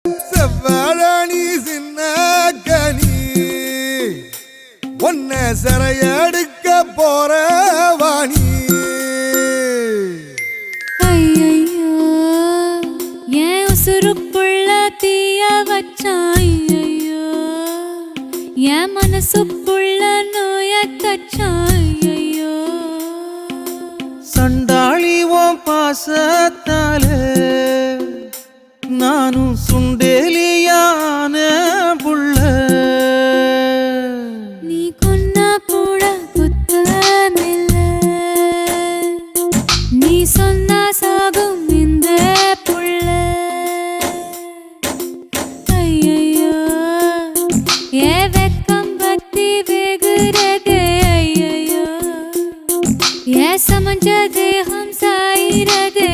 செவ்வாழி சின்ன கனி ஒன்ன சிறையடுக்க போற வாணி. ஐயையோ என் உசுருக்குள்ள தீய வச்சான். ஐயையோ என் மனசுக்குள்ள நோய தச்சான். ஐயையோ சண்டாளி ஓம் பாசத்தால நானும் சுண்டேலியான புள்ள. நீ கொன்னா கூட குத்தமில்ல, நீ சொன்னா சாகும் இந்த புள்ள. ஐயையோ ஏ வெக்கம் பத்தி வெகுறதே. ஐயையோ ஏ சமஞ்ச தேகம் சாயிரதே.